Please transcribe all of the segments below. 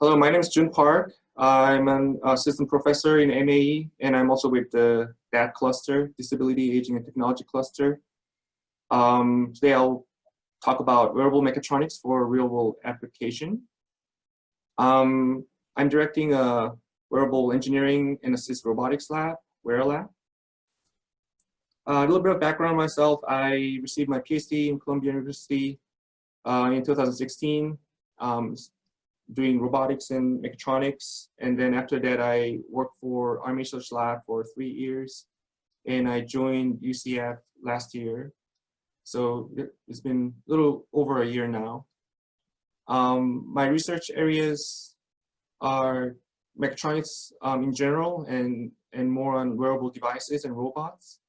Hello, my name is Joon-Hyuk Park. I'm an assistant professor in MAE, and I'm also with the DAT cluster, Disability, Aging, and Technology cluster. Today I'll talk about wearable mechatronics for real-world application. I'm directing a wearable engineering and assist robotics lab, Wearable. A little bit of background on myself. I received my Ph.D. in Columbia University in 2016. Doing robotics and mechatronics, and then after that I worked for Army Research Lab for 3 years, and I joined UCF last year. So it's been a little over a year now. My research areas are mechatronics in general, and more on wearable devices and robots.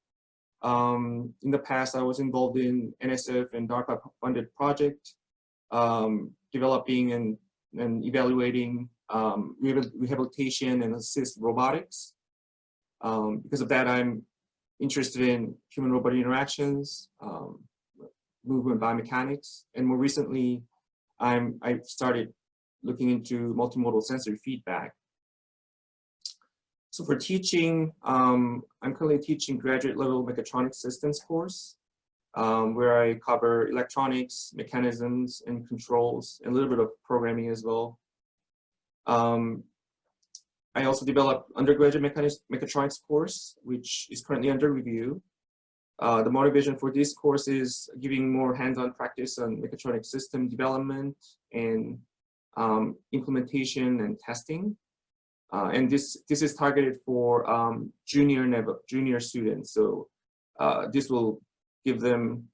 In the past, I was involved in NSF and DARPA-funded project, developing and evaluating rehabilitation and assist robotics. Because of that, I'm interested in human-robot interactions, movement biomechanics, and more recently, I've started looking into multimodal sensory feedback. So for teaching, I'm currently teaching graduate level mechatronics systems course, where I cover electronics, mechanisms, and controls, and a little bit of programming as well. I also developed undergraduate mechatronics course, which is currently under review. The motivation for this course is giving more hands-on practice on mechatronic system development and implementation and testing. And this is targeted for junior students. So this will give them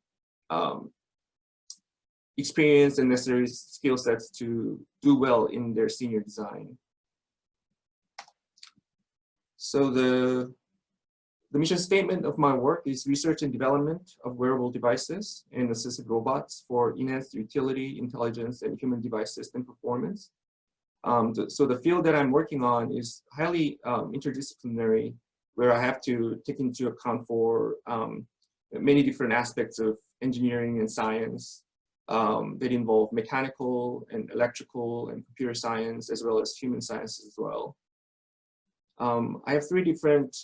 experience and necessary skill sets to do well in their senior design. So the mission statement of my work is research and development of wearable devices and assistive robots for enhanced utility, intelligence, and human device system performance. So the field that I'm working on is highly interdisciplinary, where I have to take into account for many different aspects of engineering and science that involve mechanical and electrical and computer science, as well as human sciences as well. I have 3 different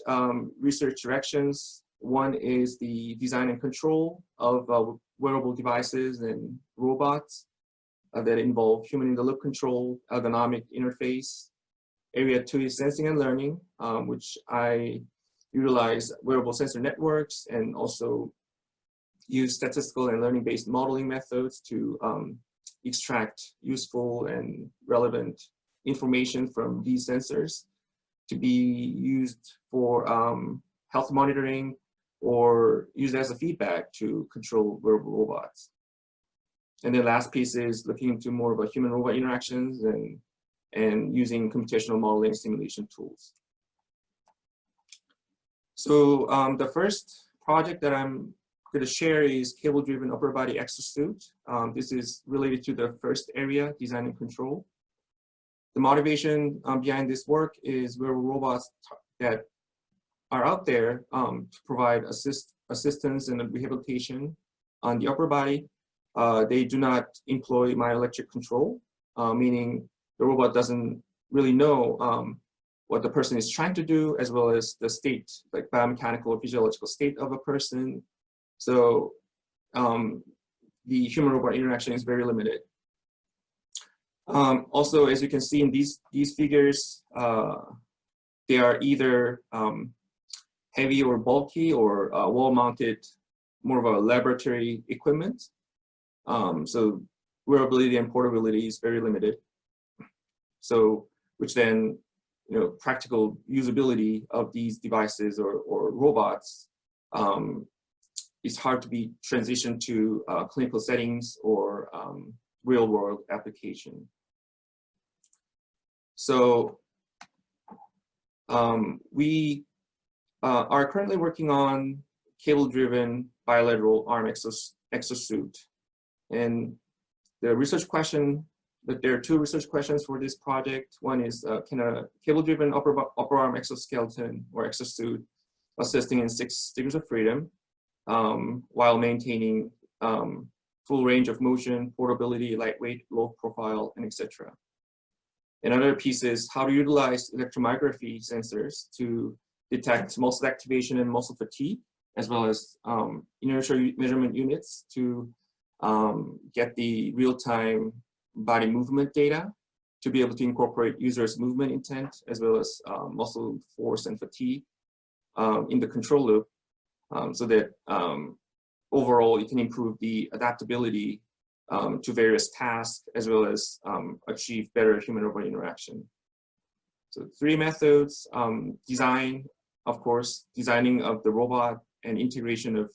research directions. One is the design and control of wearable devices and robots that involve human-in-the-loop control, ergonomic interface. Area 2 is sensing and learning, which I utilize wearable sensor networks and also use statistical and learning-based modeling methods to extract useful and relevant information from these sensors to be used for health monitoring or used as a feedback to control wearable robots. And the last piece is looking into more of a human-robot interactions and using computational modeling and simulation tools. So the first project that I'm going to share is cable-driven upper body exosuit. This is related to the first area, design and control. The motivation behind this work is wearable robots that are out there to provide assistance and rehabilitation on the upper body. They do not employ myoelectric control, meaning the robot doesn't really know what the person is trying to do, as well as the state, like biomechanical or physiological state of a person. So the human-robot interaction is very limited. Also, as you can see in these figures, they are either heavy or bulky or wall-mounted, more of a laboratory equipment. So wearability and portability is very limited. So, which then, practical usability of these devices or robots is hard to be transitioned to clinical settings or real-world application. So we are currently working on cable-driven bilateral arm exosuit. And the research question, that there are 2 research questions for this project. One is, can a cable-driven upper arm exoskeleton or exosuit assisting in 6 degrees of freedom while maintaining full range of motion, portability, lightweight, low profile, and etc. Another piece is how to utilize electromyography sensors to detect muscle activation and muscle fatigue, as well as inertial measurement units to get the real-time body movement data to be able to incorporate users' movement intent, as well as muscle force and fatigue in the control loop, so that overall it can improve the adaptability to various tasks, as well as achieve better human-robot interaction. So 3 methods: design, of course, designing of the robot and integration of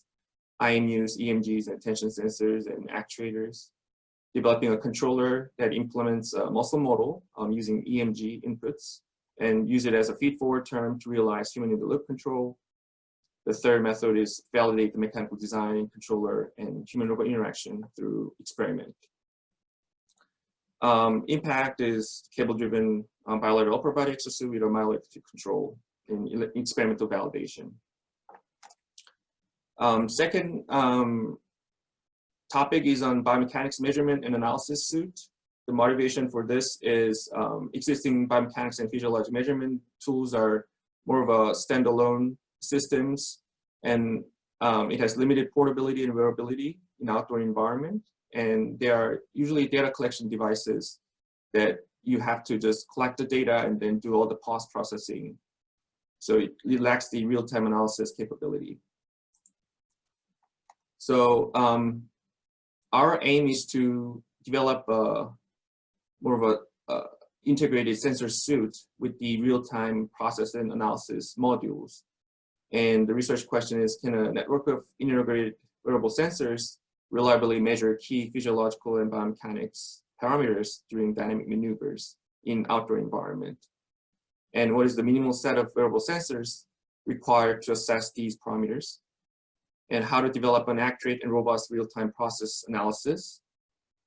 IMUs, EMGs, and tension sensors and actuators. Developing a controller that implements a muscle model using EMG inputs and use it as a feed-forward term to realize human-in-the-loop control. The third method is validate the mechanical design, controller, and human-robot interaction through experiment. Impact is cable-driven bilateral upper body exosuit with a myoelectric control in experimental validation. Second topic is on biomechanics measurement and analysis suite. The motivation for this is existing biomechanics and physiologic measurement tools are more of a standalone systems, and it has limited portability and wearability in outdoor environment. And they are usually data collection devices that you have to just collect the data and then do all the post-processing. So it lacks the real-time analysis capability. So our aim is to develop more of a integrated sensor suite with the real-time process and analysis modules. And the research question is, can a network of integrated wearable sensors reliably measure key physiological and biomechanics parameters during dynamic maneuvers in outdoor environment? And what is the minimal set of wearable sensors required to assess these parameters? And how to develop an accurate and robust real-time process analysis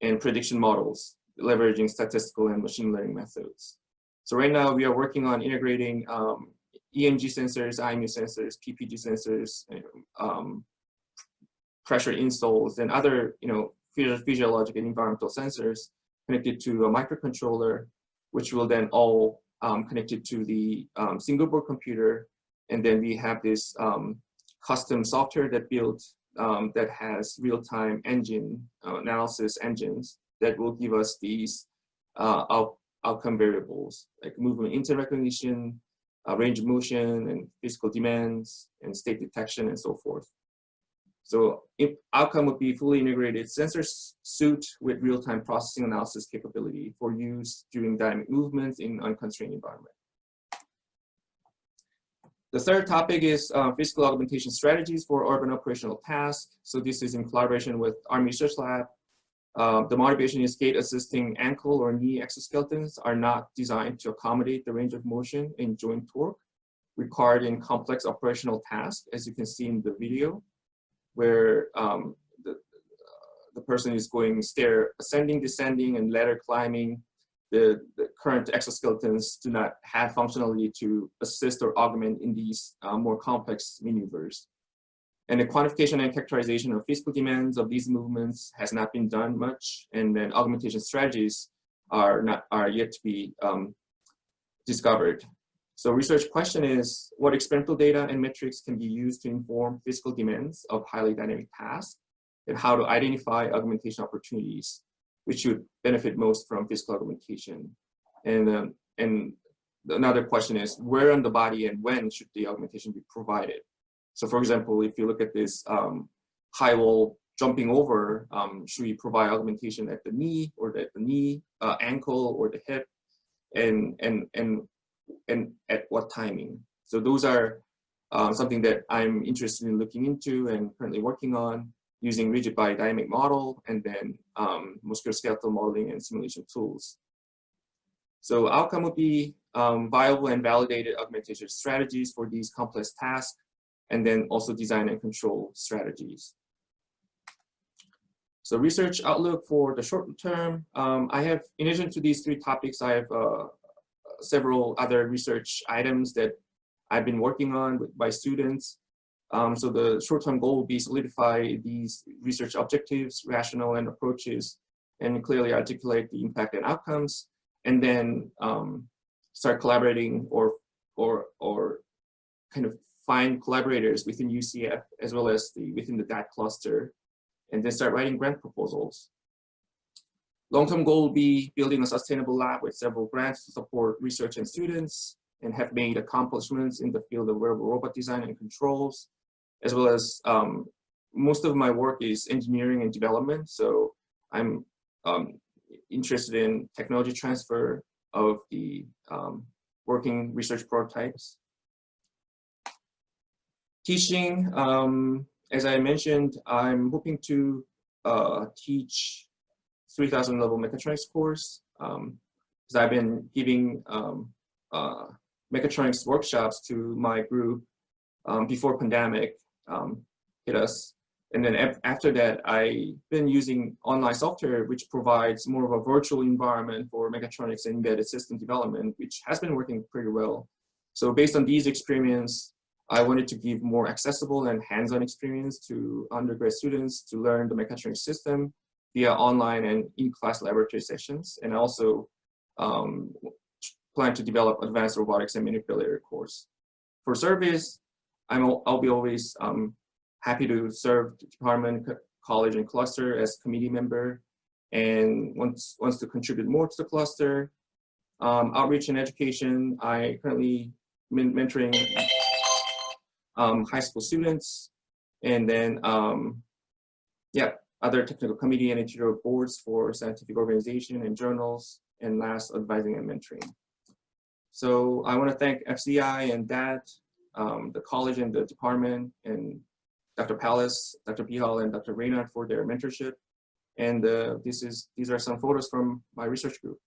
and prediction models, leveraging statistical and machine learning methods. So right now we are working on integrating EMG sensors, IMU sensors, PPG sensors, pressure installs, and other physiologic and environmental sensors connected to a microcontroller, which will then all connected to the single board computer. And then we have this custom software that built that has real-time engine analysis engines that will give us these outcome variables like movement intent recognition, range of motion, and physical demands, and state detection, and so forth. So outcome would be fully integrated sensor suite with real-time processing analysis capability for use during dynamic movements in unconstrained environment. The third topic is physical augmentation strategies for urban operational tasks. So this is in collaboration with Army Research Lab. The motivation is gait assisting ankle or knee exoskeletons are not designed to accommodate the range of motion and joint torque required in complex operational tasks, as you can see in the video, where the person is going stair ascending, descending, and ladder climbing. The current exoskeletons do not have functionality to assist or augment in these more complex maneuvers. And the quantification and characterization of physical demands of these movements has not been done much, and then augmentation strategies are yet to be discovered. So research question is, what experimental data and metrics can be used to inform physical demands of highly dynamic tasks, and how to identify augmentation opportunities which would benefit most from physical augmentation? And another question is, where on the body and when should the augmentation be provided? So for example, if you look at this high wall jumping over, should we provide augmentation at the knee, or at the knee, ankle, or the hip, and at what timing? So those are something that I'm interested in looking into and currently working on, using rigid body dynamic model and then musculoskeletal modeling and simulation tools. So outcome would be viable and validated augmentation strategies for these complex tasks, and then also design and control strategies. So research outlook for the short term, I have, in addition to these 3 topics, I have several other research items that I've been working on by students. So the short-term goal will be solidify these research objectives, rationale, and approaches, and clearly articulate the impact and outcomes, and then start collaborating or kind of find collaborators within UCF as well as within the DAT cluster, and then start writing grant proposals. Long-term goal will be building a sustainable lab with several grants to support research and students, and have made accomplishments in the field of wearable robot design and controls, as well as most of my work is engineering and development. So I'm interested in technology transfer of the working research prototypes. Teaching, as I mentioned, I'm hoping to teach 3000 level mechatronics course, because I've been giving mechatronics workshops to my group before pandemic hit us. And then after that, I've been using online software, which provides more of a virtual environment for mechatronics and embedded system development, which has been working pretty well. So based on these experiences, I wanted to give more accessible and hands-on experience to undergrad students to learn the mechatronics system via online and in-class laboratory sessions, and also plan to develop advanced robotics and manipulator course. For service, I'll be always happy to serve the department, college, and cluster as committee member, and wants to contribute more to the cluster. Outreach and education, I currently mentoring high school students, and then yeah, other technical committee and editorial boards for scientific organization and journals, and last, advising and mentoring. So I want to thank FCI and DAT, the college and the department, and Dr. Palace, Dr. Bihal, and Dr. Reynard for their mentorship. And these are some photos from my research group.